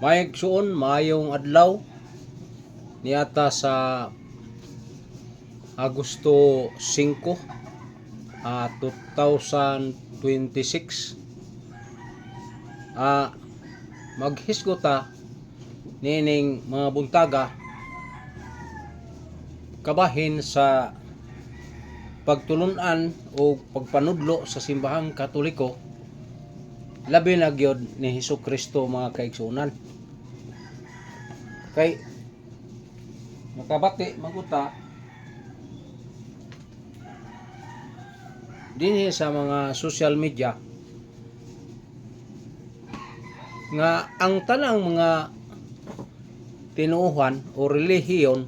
Maigsoon, mayong adlaw niata sa Agosto 5, 2026. Maghisgota nining mga buntaga kabahin sa pagtulunan o pagpanudlo sa simbahang Katoliko, labi na gyud ni Hesukristo, mga kaigsuonan. Kay makabati maguta dinhi sa mga social media nga ang tanang mga tinuuhan o relihiyon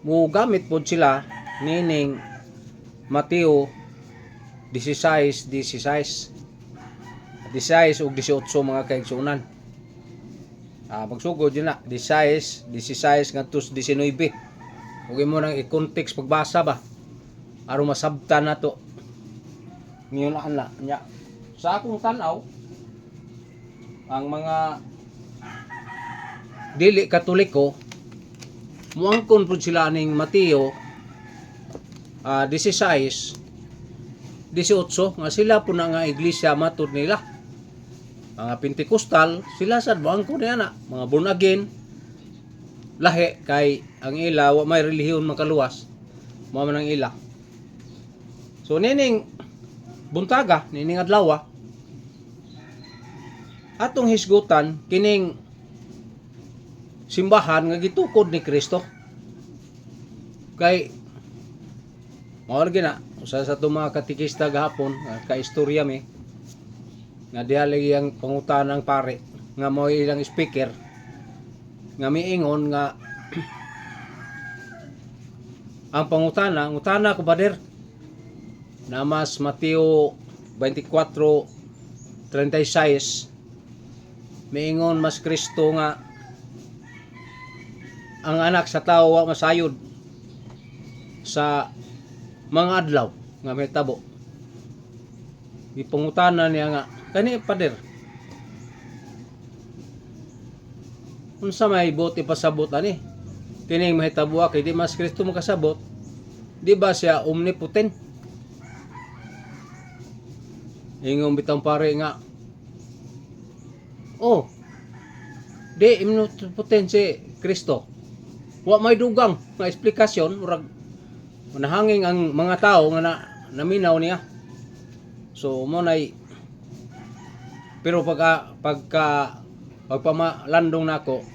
mo gamit pod sila nining Mateo 16 ug 18, mga kaigsuonan. Magsugod yun na 16 ngadto 19. Ug imo nang i-context pagbasa ba aron masabtan nato ngayon ana nya. Sa akong tan-aw, ang mga dili Katoliko muangkon pud sila ning Mateo 16, 18 nga sila po na nga iglesia matud nila. Mga Pentecostal, sila sad muangkon niya na mga born again lahi, kay ang ila wa may relihiyon makaluwas, mao man ang ila. So nining buntaga, nining adlaw, atong hisgutan kining simbahan nga gitukod ni Kristo. Kay mao gina usa sa itong mga katikista gahapon, kaistorya mi nga diha lagi ang pangutanang pare nga mao ilang speaker nga miingon nga ang ngutana ko bader na mas Mateo 24:36 miingon mas Kristo nga ang anak sa tao wa masayod sa mga adlaw nga may tabo. Ipangutana niya nga, kani pader, unsa may buot ipasabot ani kining mahitabo kay di mas Kristo mo kasabot, di ba siya omnipotent? Ingong bitang pare nga, di omnipotent si Kristo. Wa may dugang nga eksplikasyon, murag nahanging ang mga tao nga naminaw niya. So mo nay, pero pagpamalandong nako,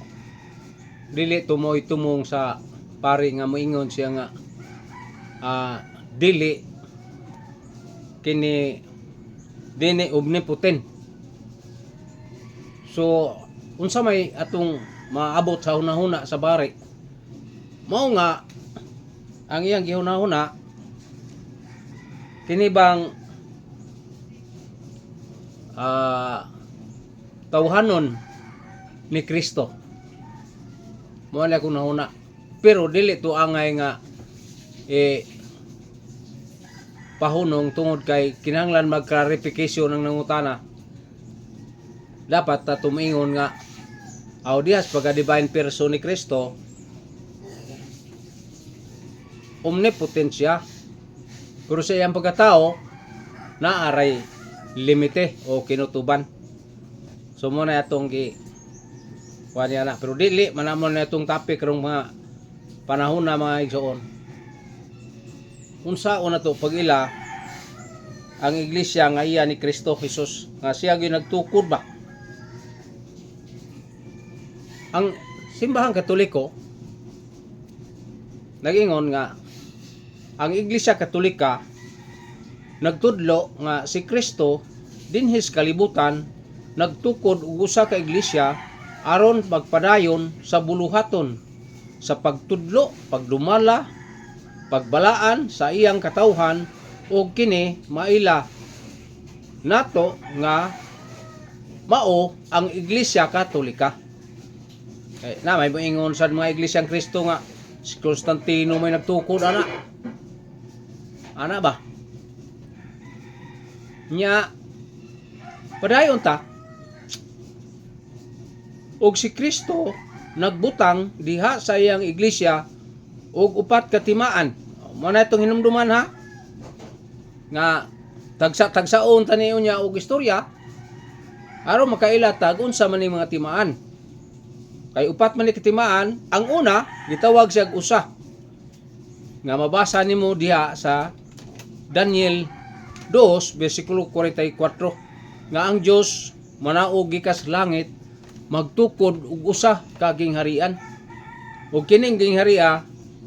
dili tumoy tumong sa pare nga moingon siya nga dili kini dini omnipotent. So unsa may atong maabot sa hunahuna sa bari, mao nga ang iyang gihunahuna kini bang tawhanon ni Kristo. Mao na akong nahuna, pero dili to angay nga pahunong tungod kay kinahanglan mag-clarification ng nangutana. Dapat ta tumingon nga audiyas pagka divine person ni Kristo, omnipotent siya, pero sa iyang pagkatao naaray limite o kinutuban. So mo na atong kuha na, pero dili manamon na itong topic karong mga panahon na, mga igsoon. Unsaon na to pag-ila ang iglesia nga iya ni Kristo Jesus nga siya gyud nagtukod ba? Ang simbahang Katoliko nagingon nga ang Iglesia Katolika nagtudlo nga si Kristo dinhis kalibutan nagtukod og usa ka iglesia aron magpadayon sa buluhaton sa pagtudlo, pagdumala, pagbalaan sa iyang katawhan, ug kini maila nato nga mao ang Iglesia Katolika. Na may moingon sa mga iglesyang Kristo nga si Constantino may nagtukod ana ba nya padayon ta ug si Kristo nagbutang diha sa iyang iglesia og upat ka timaan. Mao na itong hinumduman ha nga tagsa-tagsaon taniyo niya og istorya aron makailatag unsa man ni mga timaan. Kay upat man ni katimaan, ang una gitawag siya usa nga mabasa nimo diha sa Daniel 2 bersikulo 44 nga ang Dios manaog gikas langit magtukod og usa ka gingharian ug kining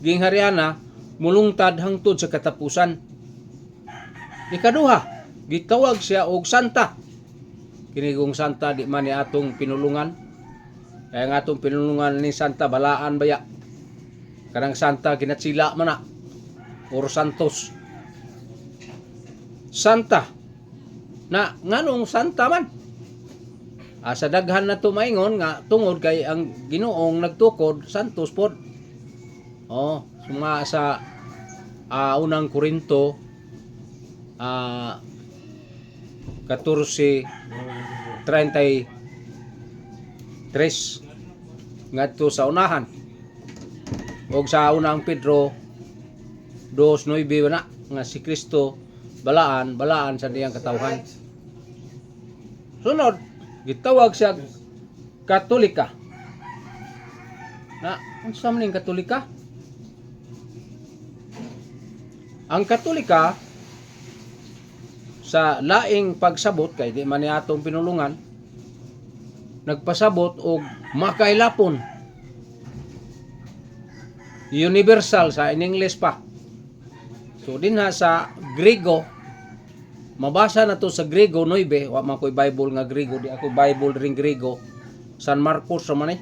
ginghariana mulungtad hangtod sa katapusan. Ikaduha gitawag siya og santa. Kini kung santa di man ni atong pinulungan. Kaya nga atong pinulungan ni santa balaan baya. Kanang santa kinatsila man na. Or santos. Santa. Na nganong santa man? Sa daghan na tumaingon nga tungod kay ang Ginoong nagtukod santos pod. Suma sa unang Korinto 14:33 ngadto sa unahan. Og sa unang Pedro 2:9 na nga si Kristo balaan sa diyang katawhan. Sunod gitawag siya Katolika. Na unsa man ning Katolika? Ang Katolika sa laing pagsabot kay di man ni atong pinulungan nagpasabot og makailapon universal sa in English pa. So dinha sa Grego mabasa na to sa Grego 9, wa man koy Bible nga Grego, di ako Bible ring Grego. San Marcos ra man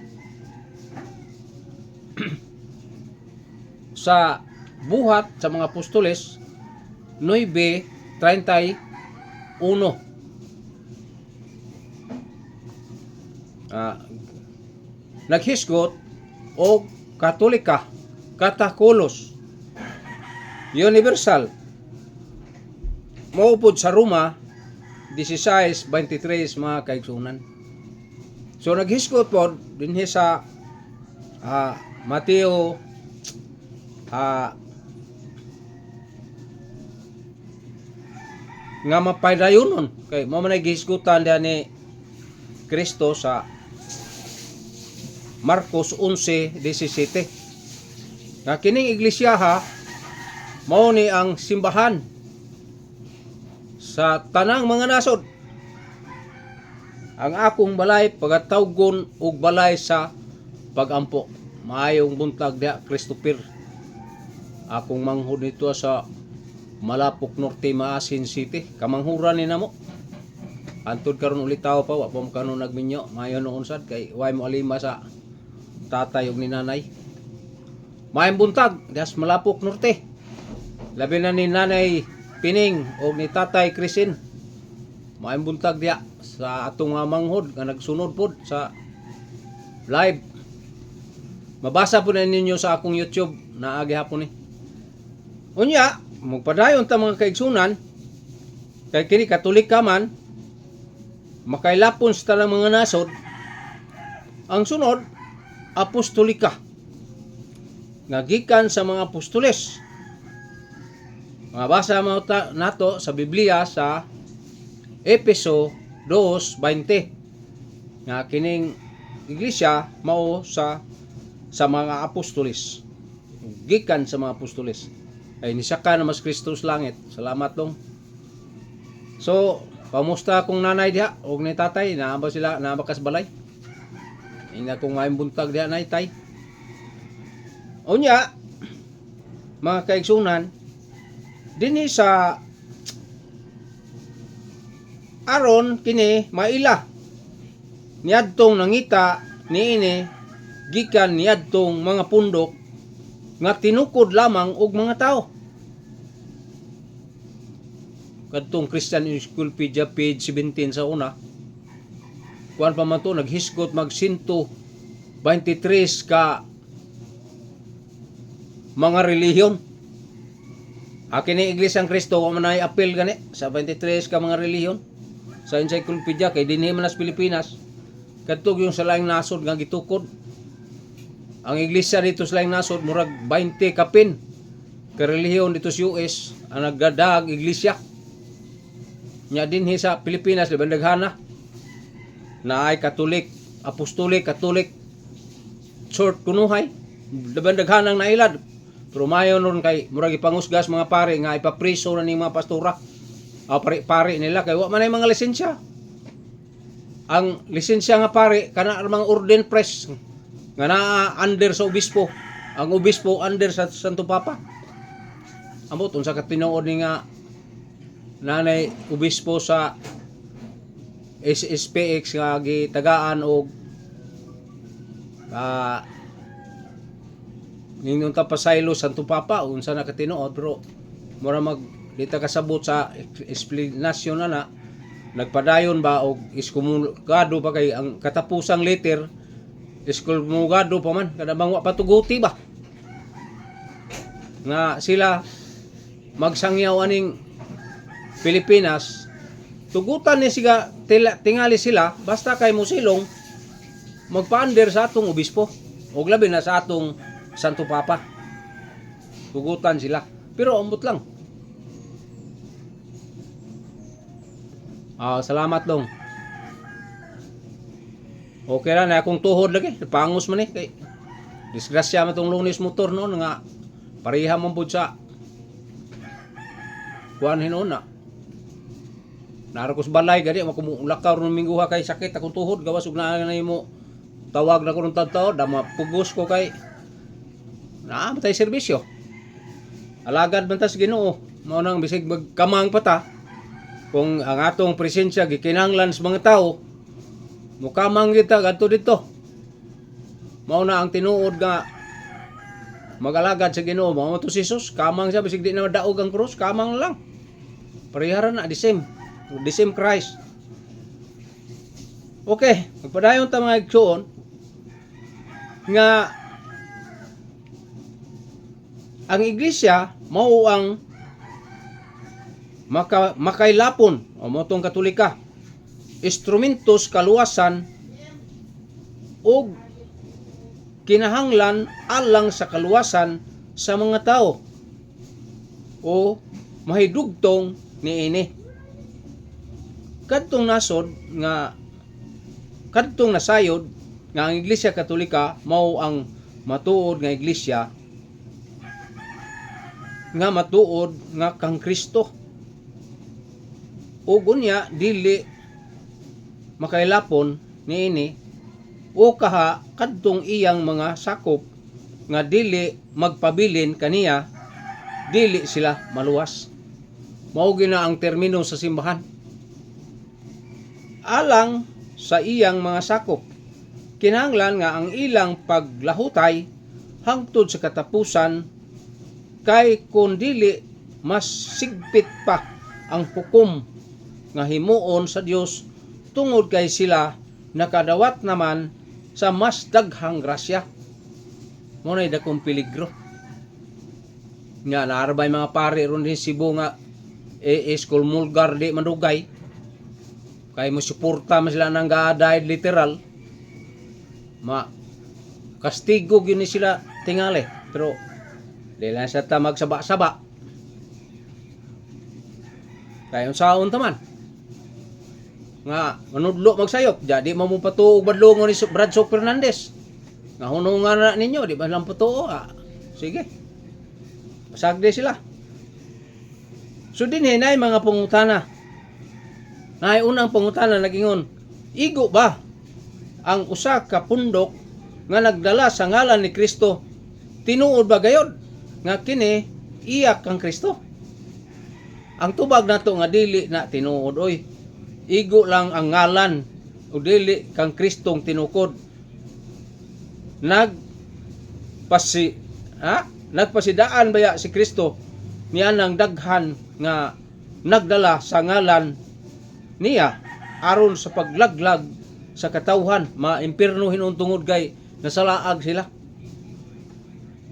sa buhat sa mga apostoles 9:31 naghisgot og Katolika, Katakulos, Universal. Maupod sa Roma 16:23 mga kaigsunan. So naghisgot po dinhi sa Mateo nga mapaydayonon kay mao man gihisgutan diha ni Kristo sa Marcos 11:17 nga kining iglesia mao ni ang simbahan sa tanang mga nasod. Ang akong balay pagatawgon og balay sa pagampo. Maayong buntag diha Christopher. Akong manghud nito sa Malapok Norte, Maasin City. Kamanghuran ni namo. Antod karon ulit tao pa wa pa mo kanon nagminyo. Mayon noon sad kay way mo alima sa tatay ug ni nanay. Maayong buntag das Malapok Norte. Labi na ni nanay Pining o ni tatay Krisin. Maayong buntag diya sa atong manghod nga nagsunod pod sa live. Mabasa po na ninyo sa akong YouTube na agi hapon ni. Unya, magpadayon ta mga kaigsunan kay kini Katolika man makailapon sa tanang mga nasod. Ang sunod Apostolika nga gikan sa mga apostoles. Mabasa mo nato sa Biblia sa Efeso 2:20 nga kining iglesia mao sa mga apostoles, gikan sa mga apostoles ay nisaka na mas Kristo sa langit. Salamat long. So pamusta kong nanay diha og ni tatay naa ba sila naa ba kas balay ina kong maayong buntag diha nay tay. Unya mga kaigsunan dinhi sa aron kini maila niadtong nangita niini gikan niadtong mga pundok nga tinukod lamang og mga tao. Kadtong Christian Encyclopedia page 17 sa una kuan pa man to naghisgot mag 123 ka mga relihiyon. Kini Iglesia ng Kristo wa man ay apel gani sa 23 ka mga relihiyon sa encyclopedia kay dinhi man nas Pilipinas kadtog yung sa laing nasod nga gitukod. Ang iglesia dito sa laing nasod murag 20 kapin ka relihiyon dito sa US ang nagdadag iglesia. Nya dinhi sa Pilipinas laban daghana na ay Katolik, Apostolik, Katolik, Church kunuhay, laban daghanang nailad. Pero mayon ron kay murag ipangusgas mga pare nga ipapriso na ni mga pastora. Pare nila kay wa man ay mga lisensya. Ang lisensya nga pare kana mga ordained priest nga naa under sa obispo. Ang obispo under sa Santo Papa. Ambot unsa ka tinuod ni nga nanay obispo sa SSPX nga gitagaan og ningon ta pasaylo Santo Papa unsa na katinuod pero mura mag dita kasabot sa explanation na nagpadayon ba og iskomungado pa kay ang katapusang letter iskomungado pa man kada bangwa patuguti ba nga sila magsangyaw aning Pilipinas, tugutan ni siga tingali sila basta kay musilong magpa-under sa atong obispo o labi na sa atong Santo Papa. Tugutan sila. Pero ambot lang. Salamat dong. Okay ra na akong tuhod lagi. Pangos man kay disgrasya man tong Lunes motor no nga pareha man pud sa kuan hinuna. Narakos balay gani makumulakaw ron mingguha kay sakit akong tuhod gawas ug naa na imo tawag na ko ron taw da mapugos ko kay matay serbisyo. Alagad man tas Ginoo mao nang bisig magkamang pata kung ang atong presensya gikinahanglan sa mga tao mukamang kita kadto dito. Mao na ang tinuod nga magalagad sa Ginoo mao to si Jesus kamang siya bisig di na daog ang krus kamang lang. Pariharan na the same Christ. Okay, magpadayon ta mga igsoon nga ang iglesia mao ang makailapon o motong Katolika instrumentos kaluwasan o kinahanglan alang sa kaluwasan sa mga tao o mahidugtong niini. Kadtong nasod nga kadtong nasayod nga ang Iglesia Katolika mao ang matuod nga iglesia nga matuod nga kang Kristo. Ug unya dili makailapon niini o kaha kadtong iyang mga sakop nga dili magpabilin kaniya dili sila maluwas. Mao gina ang termino sa simbahan. Alang sa iyang mga sakop, kinahanglan nga ang ilang paglahutay hangtod sa katapusan kay kun dili mas sigpit pa ang hukom nga himuon sa Dios tungod kay sila nakadawat naman sa mas daghang grasya. Mo na dakong peligro. Nga naarbay mga pare ron din Cebu nga school mulgar di manugay. Kay mo suporta man sila nang gaaday literal. Kastigo gyud ni sila tingali. Pero dili lang sa ta magsaba-saba. Kay unsaon ta man? Nga manudlo magsayop, jadi mo patuog badlongon ni Bradshaw Fernandez. Nga hunungan na ninyo, di ba lang patuo? Sige. Pasagde sila. So dinhi nay mga pangutana. Nay unang pangutana nagingon, igo ba ang usa ka pundok nga nagdala sa ngalan ni Kristo? Tinuod ba gayod nga kini iya kang Kristo? Ang tubag nato nga dili na tinuod oy. Igo lang ang ngalan o dili kang Kristong tinukod. Nagpasidaan baya si Kristo niya nang daghan nga nagdala sa ngalan niya aron sa paglaglag sa katawhan maimpirno hinuon tungod kay nasalaag sila.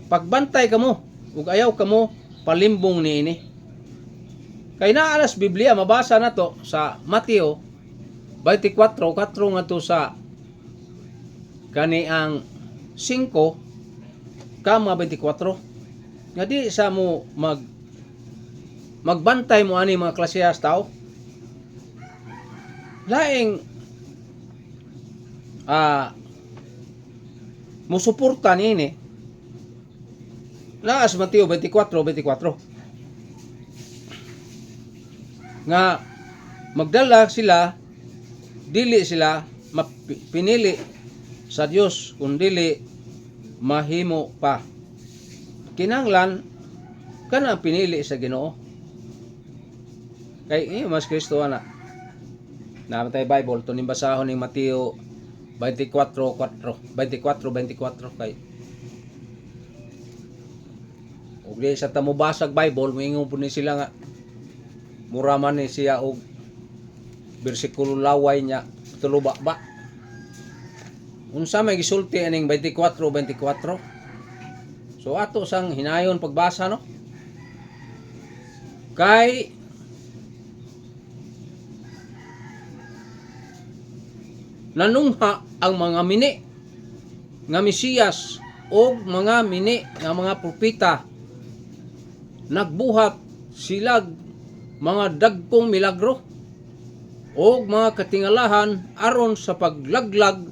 Pagbantay kamo ug ayaw kamo palimbong niini. Kay naa sa Biblia mabasa nato sa Mateo 24:4 ngadto sa kani ang 5 kama 24 nga di sa mo magbantay mo ani mga klasehas tao laing musuporta niini laas Mateo 24 nga magdala sila dili sila pinili sa Dios kun dili mahimo pa kinahanglan kana pinili sa Ginoo kay mas Kristo ana namatay Bible to ning basahon ning Mateo 24:24 kay ug di sa tamubasag Bible moingon po ni sila nga mura man ni siya og bersikulo laway niya tuluba ba unsa may gisulti aning 24:24 so ato sang hinayon pagbasa no kay nanungha ang mga mini nga Mesiyas o mga mini nga mga propeta nagbuhat silag mga dagkong milagro o mga katingalahan aron sa paglaglag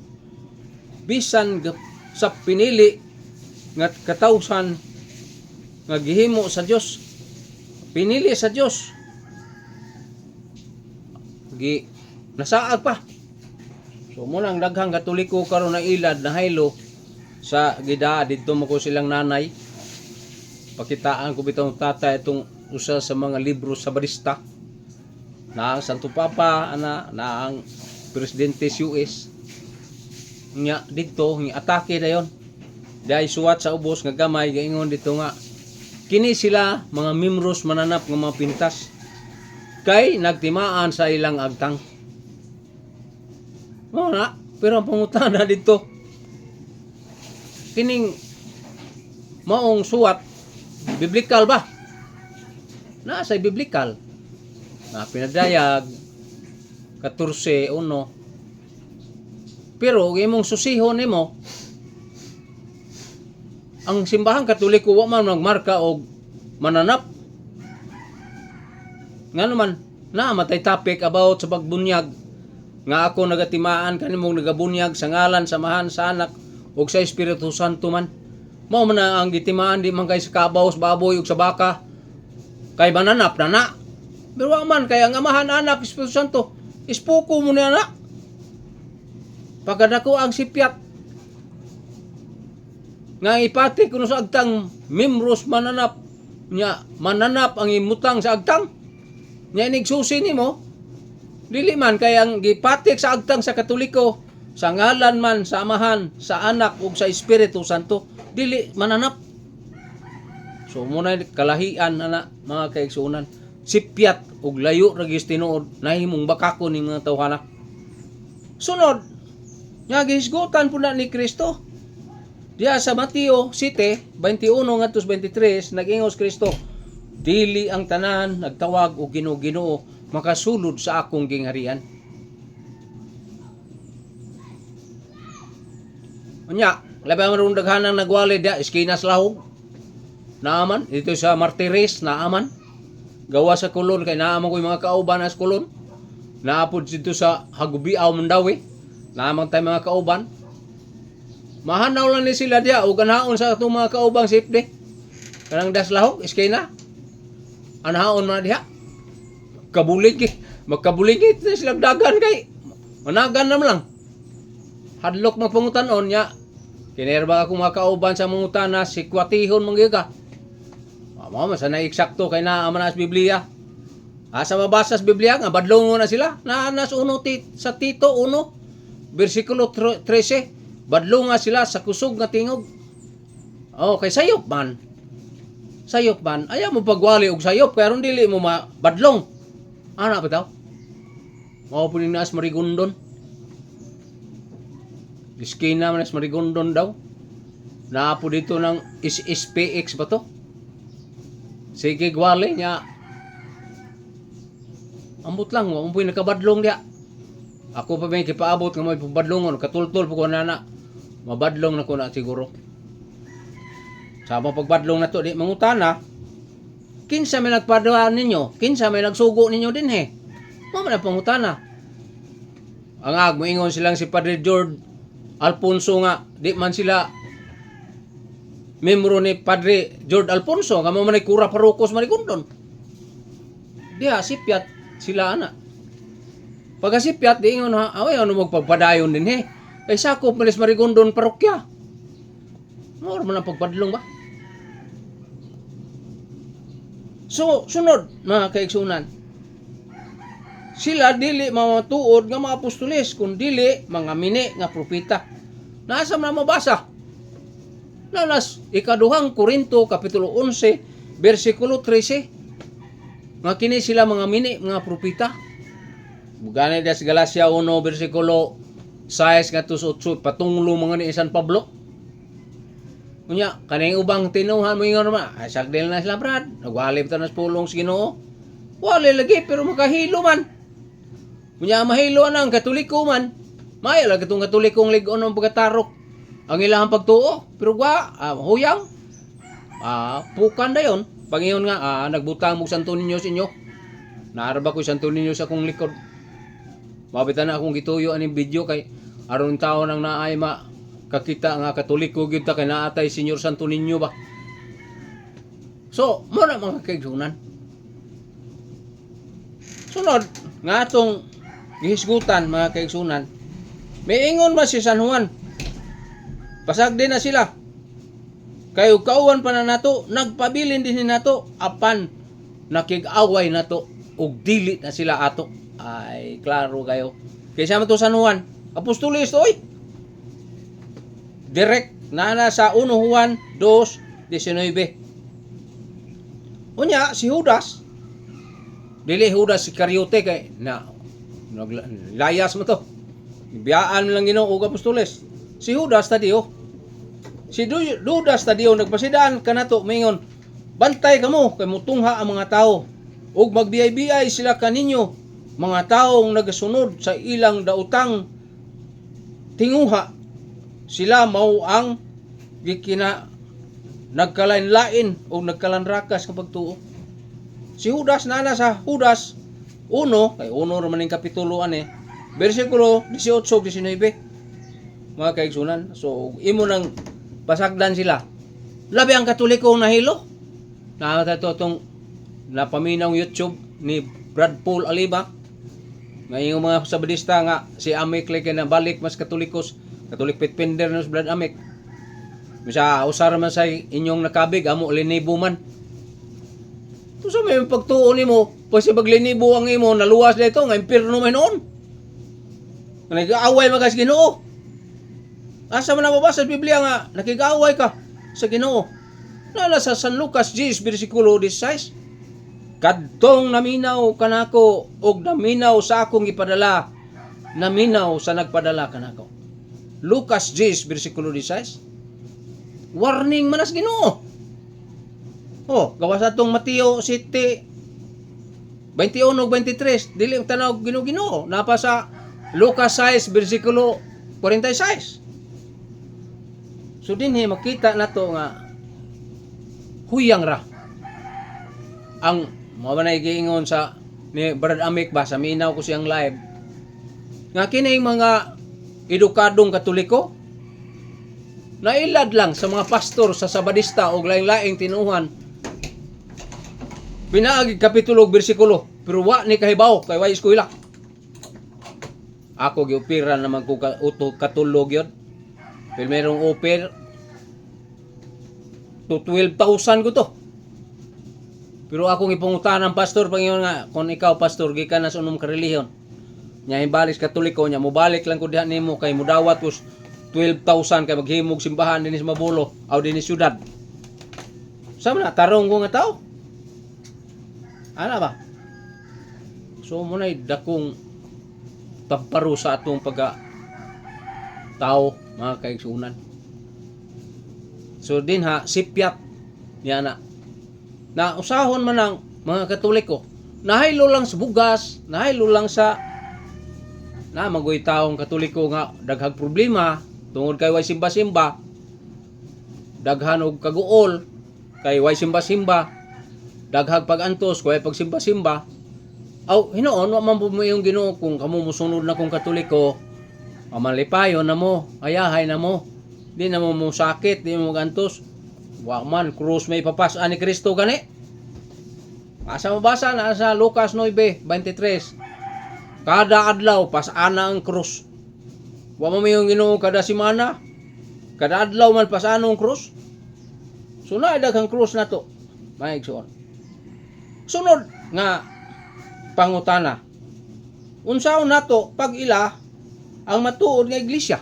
bisan sa pinili nga katawsan nga gihimo sa Dios pinili sa Dios nasaag pa so muna ang daghang Katoliko karon na ilad na haylo sa gida didto mo ko silang nanay pakitaan ko bitong tatay itong usa sa mga libro sa barista na ang Santo Papa na ang presidente sa US nya dito ng atake dayon dahil suwat sa ubos nga gamay gaingon dito nga kini sila mga miyembros mananap ng mga pintas kay nagtimaan sa ilang agtang na pero ang pangutana dito kining maong suwat biblikal ba na sa biblikal na pinadayag 14:1 pero imong susihon nimo ang simbahang Katoliko wa man magmarka og mananap ngano man na matay topic about sa pagbunyag nga ako nagatimaan kanimong nagabunyag sa ngalan samahan sa anak ug sa Espiritu Santo man mao man ang gitimaan di man kay sa kabaw sa baboy ug sa baka kay mananap na pero wa man kay ang amahan anak Espiritu Santo ispuko mo na pagkadako ang sipyat nga ipati kuno sa agtang miyembros mananap nya mananap ang imutang sa agtang nya nigsusi nimo dili man kay ang gipatik sa agtang sa Katoliko sa ngalan man sa amahan sa anak ug sa Espiritu Santo dili mananap so muna kalahian ana mga kaigsunan sipyat ug layo ra gis tinuod nahimong bakakon ning mga tawhana sunod nya gihisgutan pud na ni Kristo diya sa Mateo 7:21 ngadto 23 nag-ingos Kristo dili ang tanan nagtawag og Ginoo makasulod sa akong gingharian. Unya, labi ang daghanang nagwali dia eskinas lahog. Naaman dito sa Martires naaman. Gawa sa kulon kay naaman ko mga kauban as kulon. Naapod dito sa Hagubiaw Mandawi. Naaman tay mga kauban. Mahanaw lang ni sila dia ug ganaon sa atong mga kaubang safety. Kanang das lahog eskina. Anahaon man diha. Magkabuligit na silang dagan kay managan naman lang hadlok magpangutanon nya kinerba ako makauban sa mangutana si kwatihon manggiga mama sana eksakto kay naa man as Biblia asa mabasa sa Biblia nga badlongon na sila naanas sa Tito 1 bersikulo 13 badlonga sila sa kusog nga tingog kay sayop man ayaw mo pagwali og sayop kay aron dili mo badlong ana ba daw? Mao po nas Marigondon. Iskina man nas Marigondon daw. Naa po dito ng SPX ba to? Sige gwali niya. Ambot lang mo, umpoy nakabadlong dia. Ako pa may kipaabot nga may badlongon, katultol po ko nana. mabadlong na ko na siguro. Sa pagbadlong na to, di mangutana, kinsa may nagpadaan ninyo? Kinsa may nagsugo ninyo din he? Mama na pangutana. Ang moingon silang si Padre George Alfonso nga, di man sila membro ni Padre George Alfonso, nga man kura parokos marigundon. Diha, sipyat sila ana. Pagka sipyat, di ingon ha, away ano magpagpadayon din he. Ay sakop malis marigundon parokya. Moro man ang pagpadlong ba? So, sunod, mga kaigsunan. Sila dili mga tuod nga mga apostoles, kung dili mga mini nga propeta. Nasa na mabasa? Nanas, ikaduhang Korinto, kapitulo 11, versikulo 13. Nga kini sila mga mini, mga propeta. Bugani das Galacia 1, versikulo 6 nga tus 8, patunglo mga ni San Pablo. Kunya, kaning ubang tinuhan mo ingon naman, ay sagdil na sila brad, nagwalip ta nas pulong sa Ginoo. Wala lagi pero makahilo man. Kunya mahilo na ang Katoliko man. May lang katong Katolikong ligon ng pagkatarok. Ang ilang pagtuo, pero huyang. Pukan dayon. Pangiyon nga nagbutang mo Santo Niño sa inyo. Naarba ko Santo Niño sa akong likod. Mabitan na akong gituyo aning video kay aron tawo nang naay kakita nga Katoliko gyud ta kay naatay Senyor Santo Niño ba. So, mo na mga kaigsunan. Sunod nga atong gihisgutan mga kaigsunan. May ingon ba si San Juan? Pasag din na sila. Kayo kauwan pa na nato, nagpabilin din nato apan nakig-away nato ug dili na sila ato. Ay, klaro kayo. Kaysa man to San Juan, apostolis to oy. Direct na sa 1 Juan 2:19. Unya si Judas dili Judas Iscariote kay layas mo to. Biyaan lang Ginoo og apostoles. Si Judas tadiyo. Si Judas tadiyo nagpasidaan kanato mingon, bantay kamo kay mutungha ang mga tao ug magbiyay-biyay sila kaninyo, mga taong nagasunod sa ilang daotang tinguha. Sila mao ang gikina nagkalain-lain o nagkalanrakas kapag tuo. Si Judas nana sa Judas 1, kay 1 naman yung kapitulo versikulo 18-19. Mga kaigsunan, so imo nang pasagdan sila. Labi ang Katoliko nahilo. Nakatato itong napaminaw YouTube ni Brad Paul Aliba. Ngayong mga sabadista nga si Amek kay na balik mas Katolikos. Katolik pitpinder nos Brad Amek. Misa usar man sa inyong nakabig amo linibo man. To sa may pagtuo nimo, pwes paglinibo ang imo naluwas dito nga impierno man noon. Nag-aaway magas Ginoo. Asa man nababasa sa Biblia nga nakig-aaway ka sa Ginoo. Nala sa San Lucas 10 bersikulo 16. Kadtong naminaw kanako og naminaw sa akong ipadala, naminaw sa nagpadala kanako. Lucas 10 bersikulo 16. Warning manas Ginoo. Gawas atong Mateo 7 21 ug 23 dili tanaw Ginoo napa sa Lucas 6 bersikulo 46. So dinhi makita nato nga huyang ra ang mao man giingon sa ni Brad Amek ba sa minaw ko siyang live nga kining mga edukadong Katoliko nailad lang sa mga pastor sa Sabadista o laing-laing tinuhan pinaagi kapitulo bersikulo pero wa ni kahibaw kay wa eskwela. Ako giupira naman ko katulog yun. Pero merong offer to 12,000 ko to. Pero akong ipungutan ng pastor pangingon nga kung ikaw pastor gikan na sa unong karelihiyon. Nya imbalis Katoliko nya mobalik lang ko diha nimo kay mudawat us 12,000 kay maghimog simbahan dinhi sa Mabulo aw dinhi syudad. Sama na tarong ko nga tao. Ana ba? So mo na dakong tamparo sa atong tao mga kaigsunan. So din sipyat niya na usahon man ang mga Katoliko. Nahaylo lang sa bugas, nahaylo lang sa magoy taong Katoliko nga daghang problema, tungod kay way simba-simba, daghan og kaguol, kay way simba-simba, daghag pag-antos, kay pagsimba-simba. Aw, hinoon, wa man po mo yung Ginoo kung kamo musunod na kung Katoliko, malipayon na mo, ayahay na mo, di na mo sakit, di mo gantos. Wa man, krus may papasaan ni Kristo gani. Asa mabasa na sa Lucas 9:23. Kada adlaw pasana ang krus. Wa mo yung Ginoo kada semana, kada adlaw man pasana ang krus. Sunod daghang krus na to. Maigsoon. Sunod nga pangutana. Unsaon nato pag ila ang matuod nga iglesia?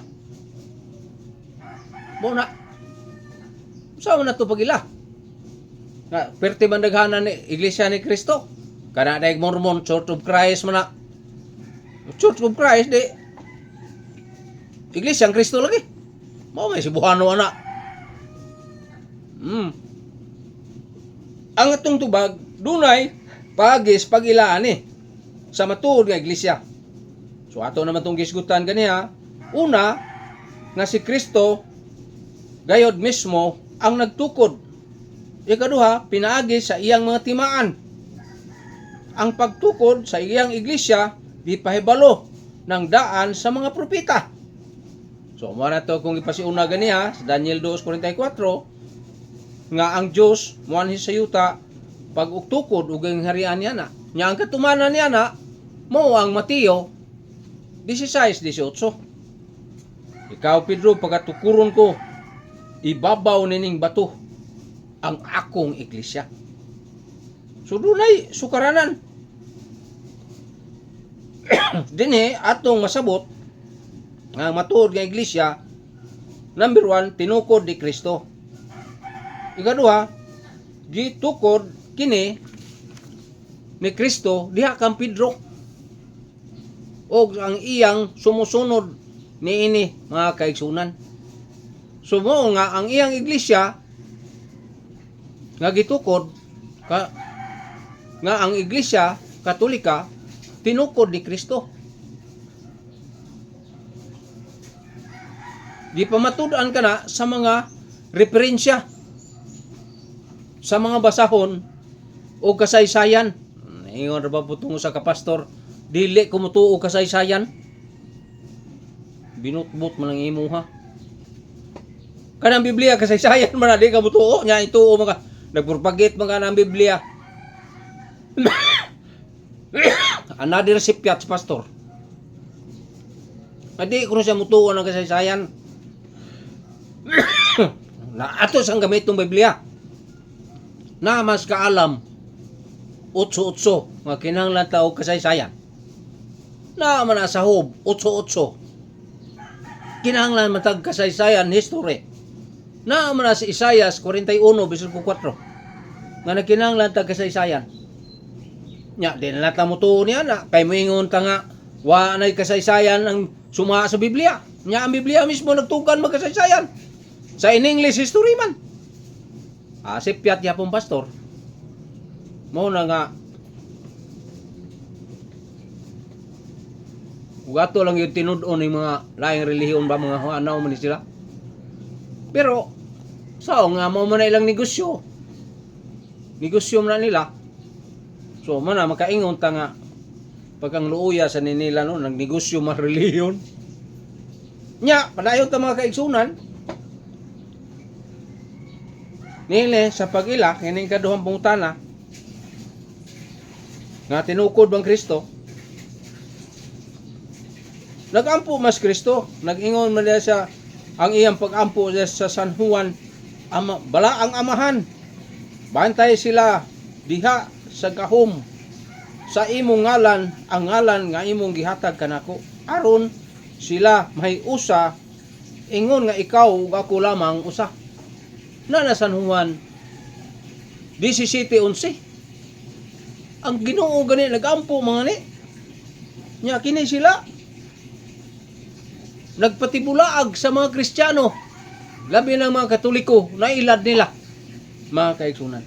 Mo na. Unsaon nato pag ila? Nga perti man daghanan ni iglesia ni Kristo. Kana daig Mormon, Church of Christ man na. Church of Christ di iglesia ang Kristo lagi. Mao may sibuhano ana. Ang atong tubag dunay pagis pagilaan sa matuod nga iglesia. So ato naman tong gisgutan ganiha. Una nga si Kristo gayod mismo ang nagtukod. Ikaduha, pinaagi sa iyang mga timaan. Ang pagtukod sa iyang iglesia di pahibalo ng daan sa mga propeta. So mo na to kung ipasiuna ganiha sa Daniel 2:44 nga ang Dios moanhi sa yuta pag uktukod ug ang harian niya na. Nya ang katumanan niya na mao ang Mateo 16:18. Ikaw Pedro pagatukuron ko ibabaw nining bato ang akong iglesia. So dunay sukaranan. Dinhi atong masabot nga matuod nga iglesia. Number 1, tinukod ni Kristo. Ikaduha, gitukod kini ni Kristo diha kang Pedro. Og ang iyang sumusunod niini mga kaigsunan. So mo nga ang iyang iglesia nga gitukod nga ang iglesia Katolika tinukod ni Kristo. Di pa matudan ka na sa mga referensya, sa mga basahon o kasaysayan. Ingon ra ba po tungo sa kapastor, dili ko mutuo kasaysayan. Binutbot man ang imuha. Kanang Biblia kasaysayan man di ka mutuo nya ituo mga nagpropagate mga nang Biblia. Another recipient sa pastor. Adi ko siya mutuo ng kasaysayan. Na ato sang gamit ng Biblia. Na mas kaalam 8-8 nga kinahanglan ta og kasaysayan. Na man sa Hob 8-8 kinahanglan matag kasaysayan history. Na man sa Isaias 41:4 nga nagkinahanglan tag kasaysayan. Nya di na ta mutuo niya na kay moingon ta nga wa nay kasaysayan ang suma sa Biblia. Nya ang Biblia mismo nagtugan magkasaysayan. Sa in English history man. Sipyat yapon pastor. Mao na nga ugato lang yung tinud-on ng mga laing relihiyon ba mga anaw man sila. Pero sao nga mao man na ilang negosyo. Negosyo man nila. So man na makaingon ta nga pagkang luuya sa nila no nagnegosyo man relihiyon. Nya padayon ta mga kaigsunan. Nile sa pag-ila kining kaduhang pangutana nga tinukod bang Kristo. Nagampo mas Kristo, nag-ingon man niya sa ang iyang pag-ampo sa San Juan, bala ang amahan. Bantay sila diha sa gahom sa imong ngalan, ang ngalan nga imong gihatag kanako. Aron sila may usa ingon nga ikaw ug ako lamang usa. Na San Juan 17:11. Ang Ginoo gani nagampo mga ni. Nya kini sila nagpatibulaag sa mga Kristiyano, labi ng mga Katoliko na ilad nila mga kaigsunan.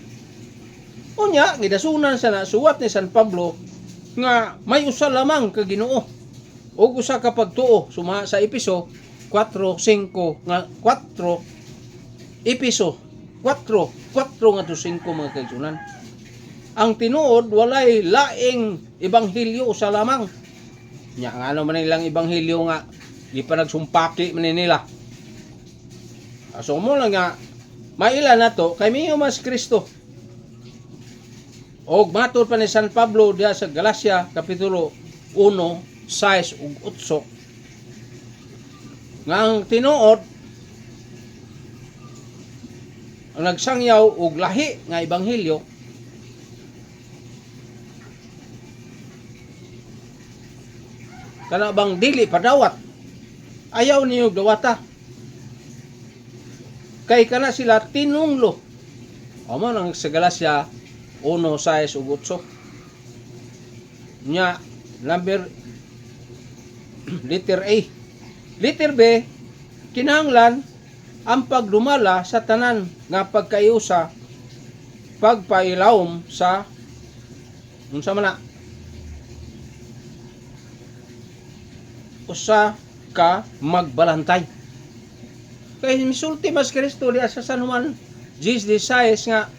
Unya gidasunan sa nasuwat ni San Pablo nga may usa lamang ka Ginoo ug usa ka pagtuo suma sa Epeso 4:5 nga 4 Episo 4 nga to 5 mga kaigsunan. Ang tinuod walay laing ebanghelyo usa lamang. Nya nga ano man nilang ebanghelyo nga di pa nagsumpaki man nila. So mo lang nga maila na to kay miyo mas Kristo. Og matud pa ni San Pablo diha sa Galacia kapitulo 1:6 ug 8 nga ang tinuod ang nagsangyaw og lahi nga ebanghelyo kana bang dili padawat ayaw niyo dawata kay kana sila tinunglo amo nang sa Galacia 1:6 ug 8 nya number letter A. Letter B, kinahanglan ang pagdumala sa tanan nga pagkayusa pagpailawom sa unsa man na usa ka magbalantay. Kay misulti mas Kristo diya sa San Juan 10:16 nga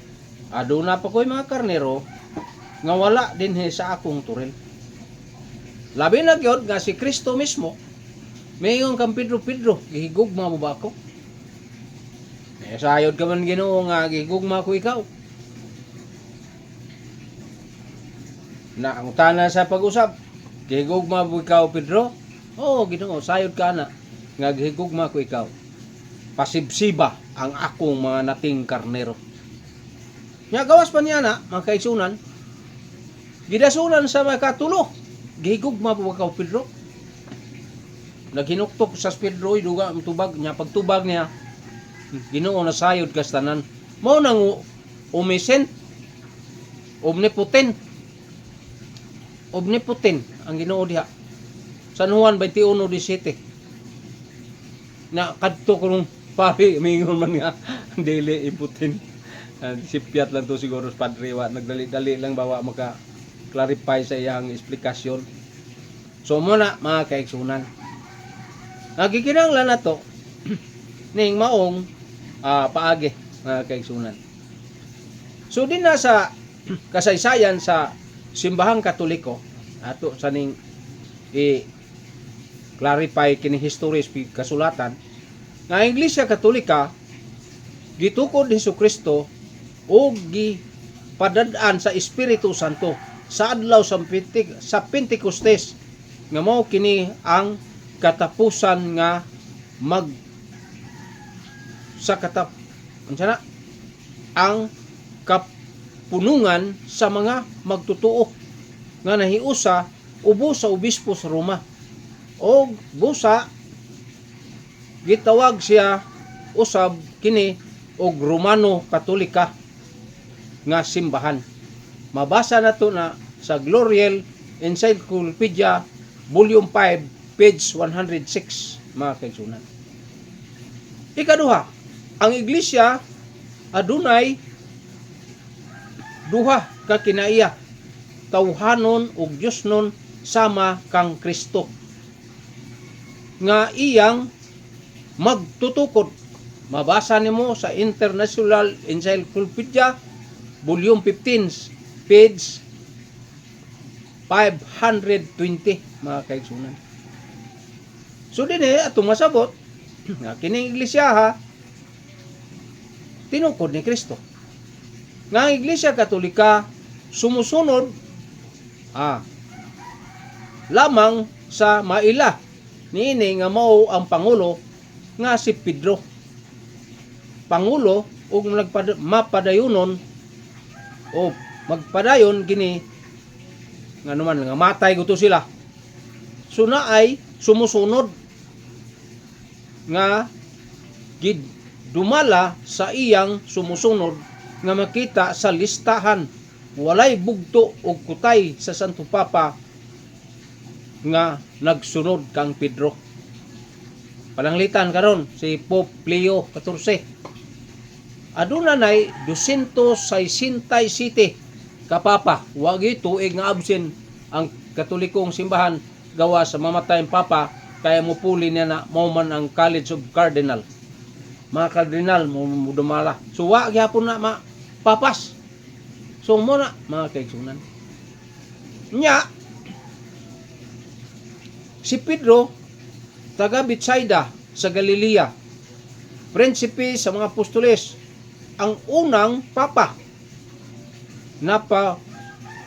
aduna pa ko'y mga karnero nga wala dinhi sa akong turil. Labi na gyud nga si Kristo mismo mayon kang Pedro, gihigugma mo ba ako? Sayod ka man Ginoo nga gihigugma ko ikaw. Na ang tana sa pag-usap, gihigugma mo ikaw Pedro? Oo, Ginoo, sayod ka na nga gihigugma ko ikaw. Pasibsiba ang akong mga nating karnero. Nya gawas pa niya na, mga kaigsunan, gidasunan sa mga katulo. Gihigugma po ikaw Pedro. Naghinuktok sa Pedro duga ang tubag niya, pagtubag niya Ginoo na sayod kas tanan. Mao nang omniscient, omnipotent ang Ginoo diha. San Juan 21:17. Na kadto kung pari mingon man nga dili impotent. Sipyat lang to siguro sa padre wa nagdali-dali lang bawa maka clarify sa iyang eksplikasyon. So muna mga kaigsunan. Nagikinanglan na to ning maong paagi mga kaigsunan. So din na sa kasaysayan sa simbahang Katoliko ato sa ning clarify kini history kasulatan nga ang Iglesia Katolika gitukod ni Jesucristo o gipadad-an sa Espiritu Santo sa adlaw sa Pentecostes nga mao kini ang katapusan nga ang kapunungan sa mga magtutuo nga nahiusa ubo sa obispo sa Roma o busa gitawag siya usab kini og Romano Katolika nga simbahan. Mabasa nato na sa Glorial Encyclopedia Volume 5 page 106 mga kaigsunan. Ikaduha, ang iglesia adunay duha ka kinaiya, tawhanon ug Diosnon sama kang Kristo nga iyang magtutukod. Mabasa nimo sa International Encyclopedia Volume 15 page 520 mga kaigsunan. So dinhi atong masabot nga kining iglesia ha tinukod ni Kristo. Nga ang Iglesia Katolika sumusunod lamang sa maila niini nga mao ang pangulo nga si Pedro. Pangulo ug mapadayunon o magpadayon kini nga naman nga matay guto sila. So naay sumusunod nga dumala sa iyang sumusunod nga makita sa listahan walay bugto o kutay sa Santo Papa nga nagsunod kang Pedro. Pananglitan karon si Pope Leo XIV. Aduna nay 267 ka papa. Wagi tuig nga absent ang Katolikong simbahan gawa sa mamatayang papa kaya mo puli niya na mao man ang College of Cardinal. Mga kardinal mo dumala. So wa gyapon na papas. So mo na mga kaigsunan. Nya si Pedro taga Betsaida sa Galilea, prinsipe sa mga apostoles, ang unang papa.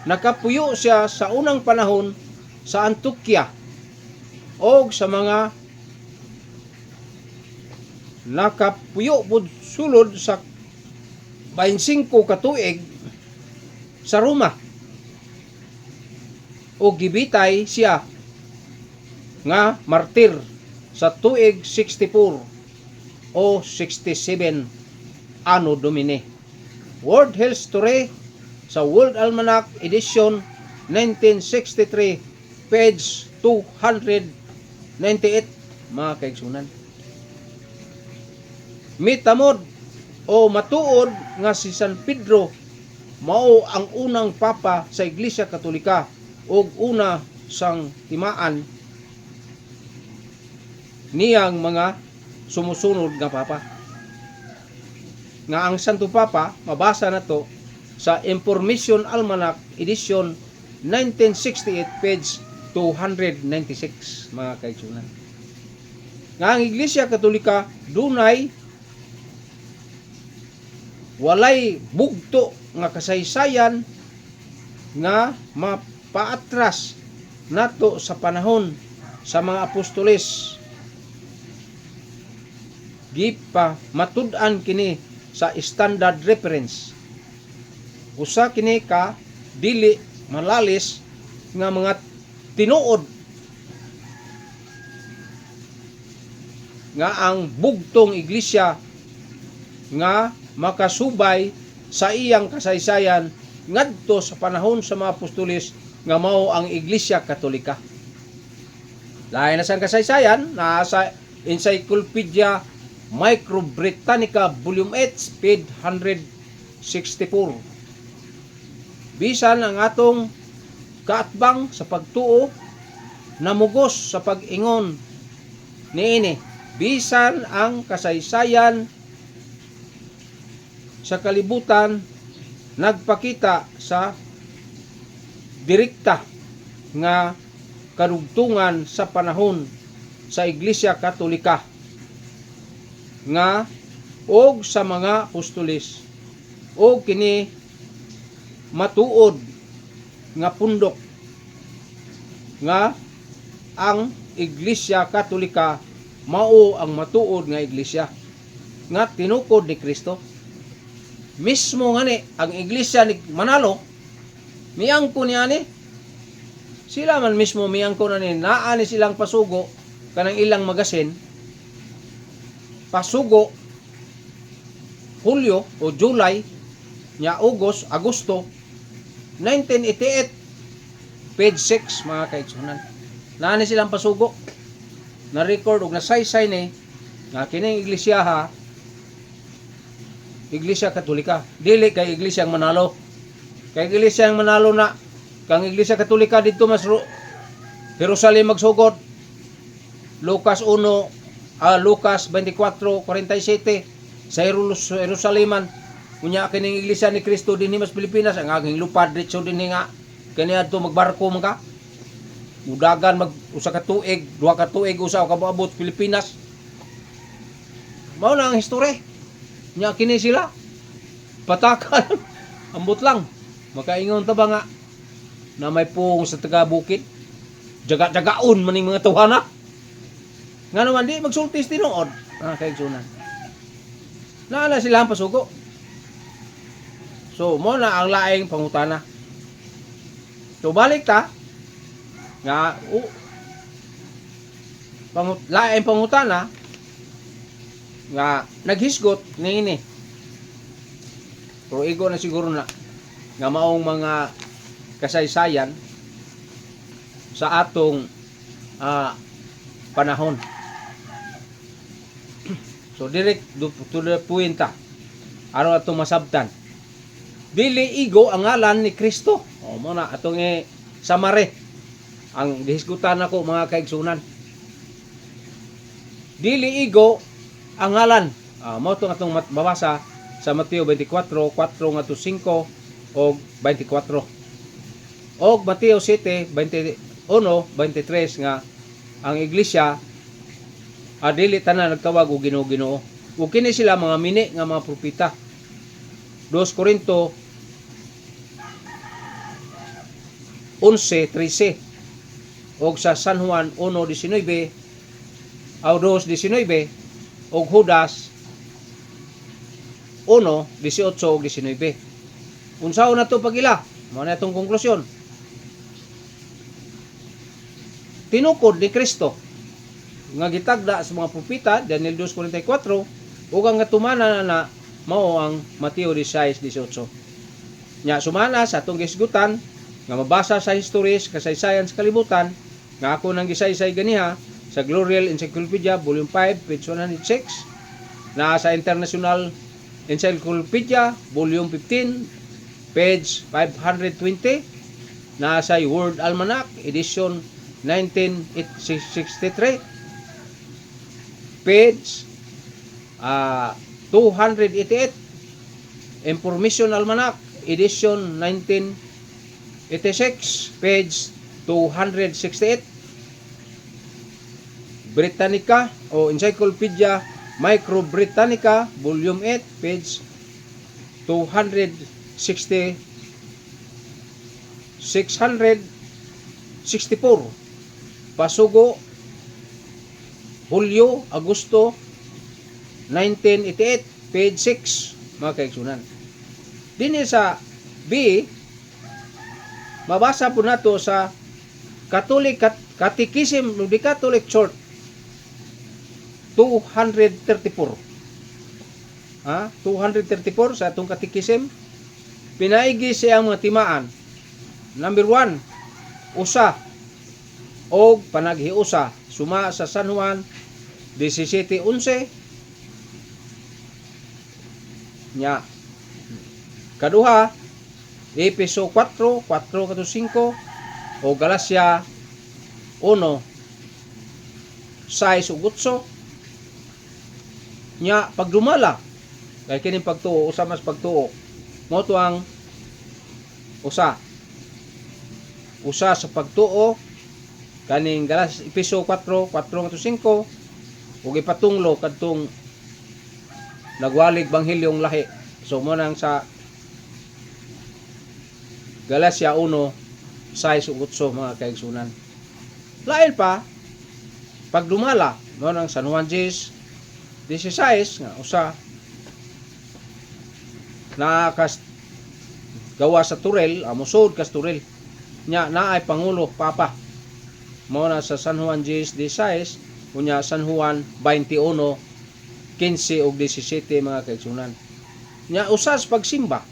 Nakapuyo siya sa unang panahon sa Antioquia o sa mga nakapuyo pud sulod sa 25 ka tuig sa Roma. O gibitay siya nga martir sa tuig 64 o 67 Anno Domini. World Health Story sa World Almanac Edition 1963 page 298 mga kaigsunan. Mitamod o matuod nga si San Pedro mao ang unang papa sa Iglesia Katolika ug una sang timaan niyang mga sumusunod nga papa. Nga ang Santo Papa mabasa nato sa Information Almanac Edition 1968 page 296 mga kaigsunan. Nga ang Iglesia Katolika dunay walay bugto nga kasaysayan nga mapaatras nato sa panahon sa mga apostoles. Gipa matud-an kini sa standard reference. Usa kini ka dili malalis nga mga tinuod nga ang bugtong iglesia nga makasubay sa iyang kasaysayan ngadto sa panahon sa mga apostoles nga mao ang Iglesia Katolika. Lain na sa kasaysayan na sa Encyclopedia Microbritannica Volume 8 page 164. Bisan ang atong kaatbang sa pagtuo namugos sa pag-ingon niini. Bisan ang kasaysayan sa kalibutan nagpakita sa direkta nga kadugtungan sa panahon sa Iglesia Katolika nga og sa mga apostoles og kini matuod nga pundok nga ang Iglesia Katolika mao ang matuod nga iglesia nga tinukod ni Kristo. Mismo nga ni ang iglesia ni Manalo miangko niya ni sila man mismo miangko na ni naa ni silang pasugo kanang ilang magasin pasugo Hulyo o July nya Agosto 1988 page 6 mga kaigsunan naa ni silang pasugo na record og nasaysay ni nga kining iglesia Iglesia Katolika dili kay Iglesia Manalo. Kay Iglesia Manalo na kang Iglesia Katolika dito mas Jerusalem magsugot. Lucas 24:47 sa Jerusaleman. Unya kining Iglesia ni Kristo dinhi mas Pilipinas ang aging lupad diretso dinhi nga kani adto magbarko man ka. Mudagan mag usa ka tuig, duha ka tuig usa ka moabot Pilipinas. Mao na ang history. Nya kini sila patakan ambot lang makaingon ta ba nga na may pung sa taga bukid jaga-jagaon maning mga tuwana nga naman di magsultis tinuod kaigsunan naala sila ang pasugo. So mo na ang laing pangutana. So balik ta nga laing pangutana nga naghisgot niini. Pero igo na siguro na nga maong mga kasaysayan sa atong panahon. So direct to the point aron atong masabtan. Dili igo ang ngalan ni Kristo. O mo na atong summary ang gihisgutan nako mga kaigsunan. dili igo ang ngalan. Mao to atong mabasa sa Mateo 24:4 ngadto 5 og 24. Og Mateo 7:21-23 nga ang iglesia dili tanan nagtawag og Ginoo. Ug kini sila mga mini nga mga propeta. 2 Korinto 11:13 og sa San Juan 1:19 o 2:19 og Judas 1:18 og 19. Unsaon na to pagila? Mao na itong konklusyon. Tinukod ni Kristo nga gitagda sa mga propeta Daniel 2:44 ug ang gatumana na mao ang Mateo 16:18. Nya sumana sa atong gisgutan nga mabasa sa histories kasaysayan sa kalibutan nga ako nang gisaysay ganiha sa Glorial Encyclopedia Volume 5 page 106, na sa International Encyclopedia Volume 15 page 520, na sa World Almanac edition 1963 page 288, Information Almanac edition 1986 page 268, Britannica o Encyclopedia Micro Britannica Volume 8 page 260 664, Pasugo Hulyo Agosto 1988 page 6, mga kaigsunan. Dinhi sa B, mabasa po nato sa Catholic Catechism of the Catholic Church 234. 234 sa atong Catechism. Pinaigi siya ang mga timaan. Number 1, usa og panaghiusa suma sa San Juan 17:11 nya. Kaduha, Efeso 4:4-5 o Galacia 1:6-8 nya. Pagdumala kay kining pagtuo usa mas pagtuo mo to ang usa sa pagtuo kaning Galacia Efeso 4:4-5 ug ipatunglo kadtong nagwalig banghelyong lahi. So mo nang sa Galacia 1:6-8, mga kaigsunan. Lain pa pagdumala mo nang San Juan 16 nga usa na gawa sa Turel, musod kas Turel nya naay pangulo papa. Mo na sa San Juan 16 unya San Juan 21:15 ug 17, mga kaigsunan. Nya usas pagsimba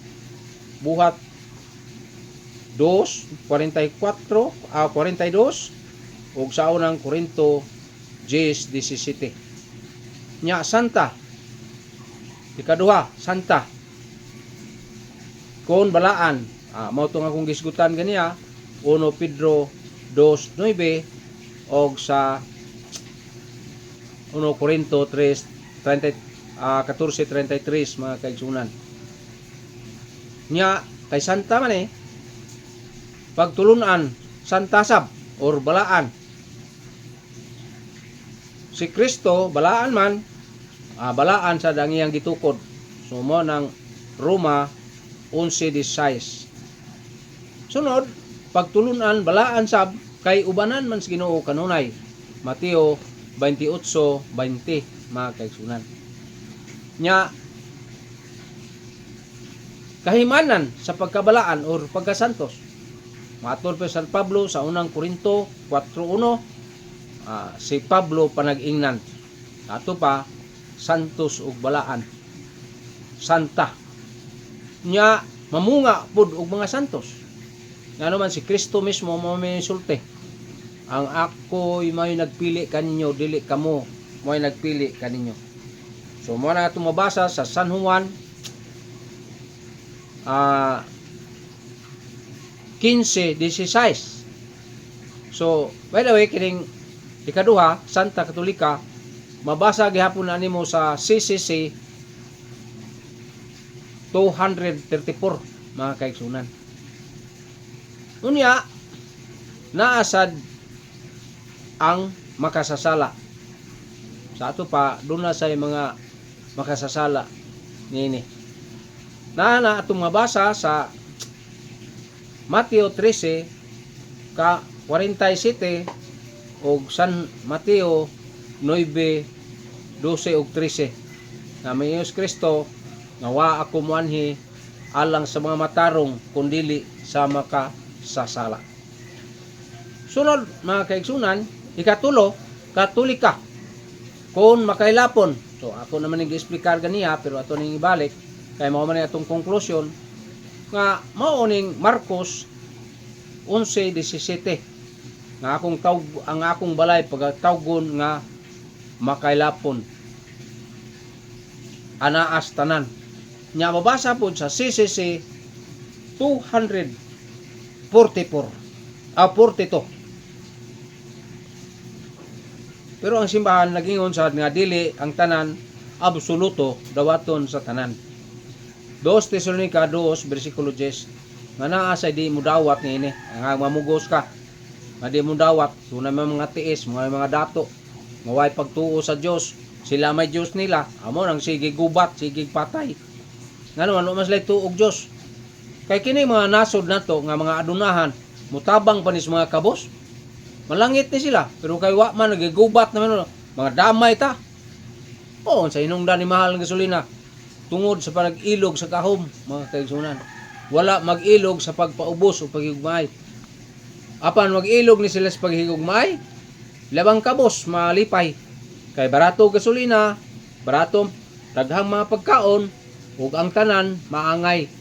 buhat 2:44 42 ug sa unang Korinto 10:17. Nya santa ikaduha santa kon balaan. Mao to nga kung gisgutan ganiya 1 Pedro 2:9 og sa 1 Korinto 14:33, mga kaigsunan. Nya kay santa man pagtulunan santa sab or balaan. Si Kristo balaan man, balaan sa dangiyang gitukod. So mo nang Roma 11:16. Sunod, pagtulunan balaan sab kay ubanan man sa Ginoo kanunay. Mateo 28:20, mga kaigsunan. Nya kahimanan sa pagkabalaan or pagkasantos. Matur pa San Pablo sa unang Korinto 4:1, si Pablo panag-ingnan. Ato pa santos ug balaan. Santa. Nya mamunga pud og mga santos. Ngano man si Kristo mismo mo misulti. Ang ako'y may nagpili kaninyo, dili kamo may nagpili kaninyo. So mo na itong mabasa sa San Juan 15:16. So by the way, kining ikaduha Santa Katolika mabasa gihapon na nimo sa CCC 234 mga kaigsunan. Unya naasad ang makasasala. Sa ato pa doon na say mga makasasala nini. Na atong mabasa sa Mateo 13 ka 47 o San Mateo 9, 12 ug 13 na may Hesus Kristo nga wa ako muanhi alang sa mga matarong kundili sa makasasala. Sunod mga kaigsunan, ikatulo, katolika. Kung makailapon, so ako naman nag-explicar ganiya pero ato ning ibalik kay mao man atong conclusion nga mao ning Marcos 11:17 nga ang akong balay pagtawgon nga makailapon anaas tanan. Nya mabasa po sa CCC 244 42. Pero ang simbahan nagingon sa nga dili ang tanan absoluto dawaton sa tanan. 2 Tesalonica 2 bersikulo 10 nga naa sa di mo dawat niini nga mamugos ka nga di mo dawat tunay mga tiis mga dato nga way pagtuo sa Dios, sila may Dios nila amo nang sige gubat sige patay ngano ano mas lay tuog Dios kay kini mga nasod nato nga mga adunahan mutabang panis mga kabos malangit ni sila pero kay wa man nagigubat naman mga damay ta o sa inungdan ni mahal nga gasolina tungod sa pag-ilog sa kahom mga kaigsunan wala mag-ilog sa pagpaubos o paghigugmay apan mag-ilog ni sila sa paghigugmay labang kabos malipay kay barato gasolina barato daghang mga pagkaon ug ang tanan maangay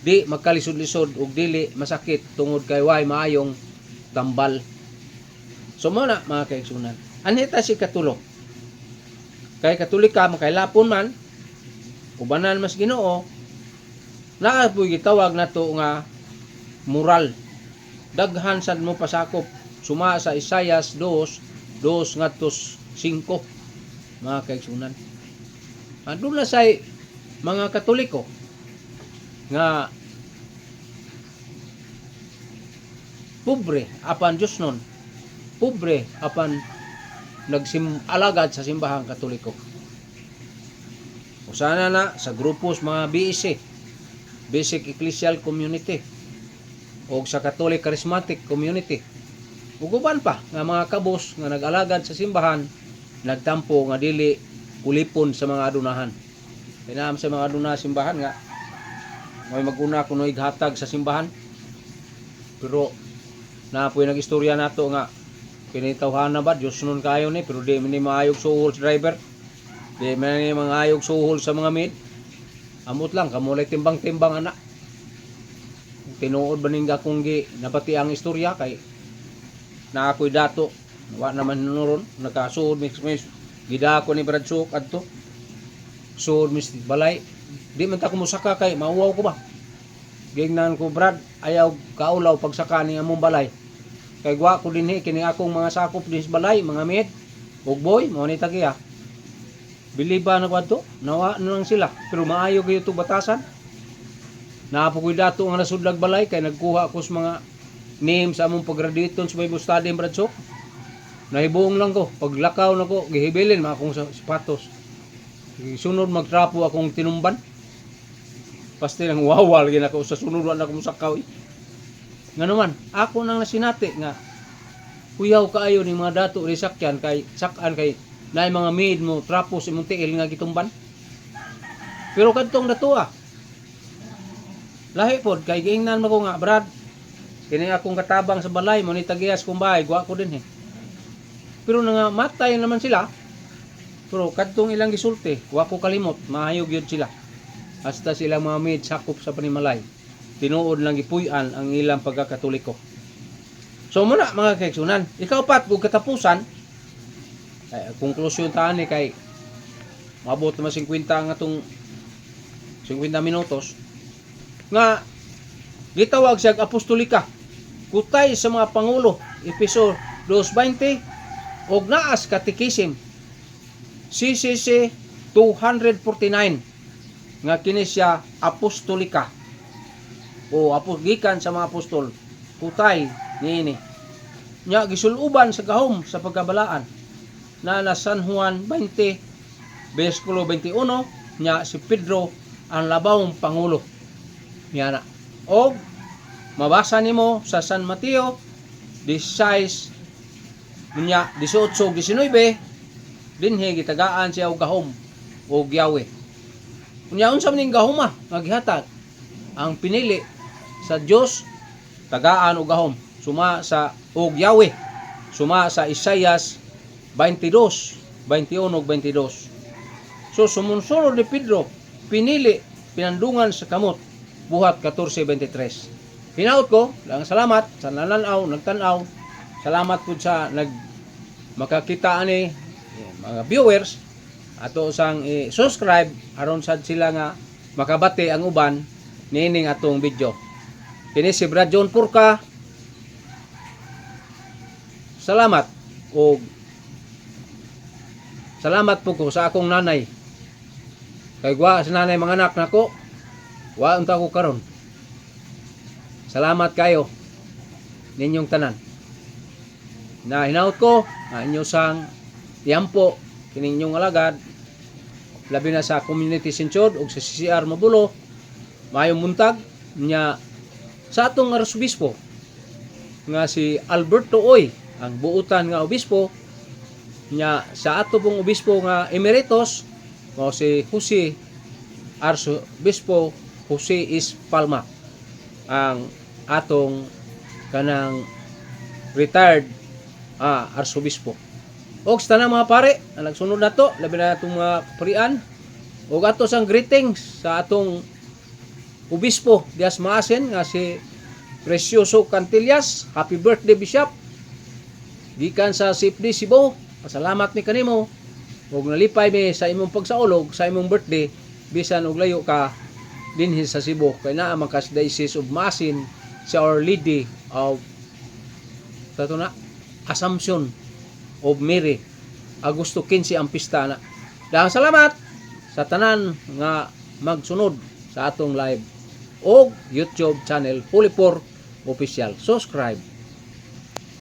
di magkalisod-lisod ug dili masakit tungod kay way maayong tambal. So mo na mga kaigsunan anita si katulo kay katolika makailapon man ubanan mas Ginoo naa puy gitawag nato nga moral daghan sad mo pasakop suma sa Isaias 2 ngadto 5 mga kaigsunan andun na say mga Katoliko nga pobre apan Diyos nun pobre apan alagad sa simbahang Katoliko usana na sa grupos mga BEC Basic Ecclesial Community o sa Catholic Charismatic Community uguban pa nga mga kabos nga nag-alagad sa simbahan nagtampo nga dili ulipon sa mga adunahan pinam sa mga aduna simbahan nga may maguna kuno ighatag sa simbahan pero napoy nagistorya nato nga kini tawhana ba Dios nun kayo ni pero di man ni maayog suhol sa driver di man ni maayog suhol sa mga maid amot lang kamulay timbang-timbang ana tinuod ba ning akong gi nabati ang istorya kay na ako'y dato wa naman nuron nakasuod mix gida ko ni Bradsuk adto suod mis balay di man ta ko musaka kay mauwaw ko ba gingnan ko Brad ayaw kaulaw pagsaka ni among balay kay gwa ko dinhi kini akong mga sakop dis balay mga med ug boy mo ni tagiya biliba na kwadto nawa na lang sila pero maayo kayo to batasan napukoy dato nga nasudlag balay kay nagkuha ko sa mga name sa among pag-graduaton sa Bible Study in Bradsuk nahibuong lang ko paglakaw na ko gihibilin mga akong sapatos sunod magtrapo akong tinumban pasti lang wawal gina ko sa sunod na akong sakaw nga naman ako nang nasinati nga kuyaw kaayo ni mga dato ri sakyan kay sakan kay naay mga maid mo trapos imong tiil nga gitumban pero kadtong dato lahi pod kay giingnan mo ko nga Brad kini akong katabang sa balay mo ni tagiyas kung bahay gwa ko din pero nangamatay naman sila pero kadtong ilang gisulti wa ko kalimot mahayog yun sila hasta sila mga maid sakop sa panimalay tinuod lang gipuy-an ang ilang pagkakatoliko so muna mga kaigsunan ikaw pat kung katapusan konklusyon taan ni kay mabot na 50 nga tong 50 minutos nga gitawag siya apostolika kutay sa mga pangulo Efeso 2:20 og naas katikisim CCC 249 nga kini siya apostolika o gikan sa mga apostol. Putay niini. Nya gisuluban sa gahom sa pagkabalaan na San Juan 20 bersikulo 21 nya si Pedro ang labawong pangulo. Nya na. O mabasa nimo sa San Mateo 16 nya 18-19 dinhi gitagaan siya og gahom o Yahweh. Unya unsa maning gahoma nga gihatag ang pinili sa Dios tagaan og gahom suma sa og Yahweh suma sa Isaias 22:21 ug 22. So sumunsulod ni Pedro pinili pinandungan sa kamot buhat 14:23. Hinaut ko lang salamat sa nananaw nagtan-aw. Salamat pud sa makakita ani mga viewers ato sang i-subscribe aron sad sila nga makabati ang uban nining atong video. Kini si Brad John Purka. Salamat o salamat po ko sa akong nanay. Kay wa sa nanay mga anak nako. Wa unta ko karon. Salamat kayo ninyong tanan. Na hinaut ko nga inyo sang tiyampo kininyong alagad labi na sa community sinchod ug sa CCR Mabulo mayong muntag nya sa atong arsobispo nga si Alberto Oy ang buutan nga obispo nya sa ato pong obispo nga emeritus mao si Jose Arsobispo Jose is Palma ang atong kanang retired arsobispo. Og sa tanang mga pare ang nagsunod nato labi na atong mga parian og ato sang greetings sa atong obispo Dias Maasin nga si Precioso Cantillas. Happy birthday Bishop gikan sa CFD Cebu. Pasalamat mi kanimo ug nalipay mi sa imong pagsaulog sa imong birthday bisan og layo ka dinhi sa Cebu kay naa man kas Diocese of Maasin si Our Lady of Assumption of Mary. Agosto 15 ang pista na. Dahang salamat sa tanan nga magsunod sa atong live o YouTube channel Pulipor Official. Subscribe.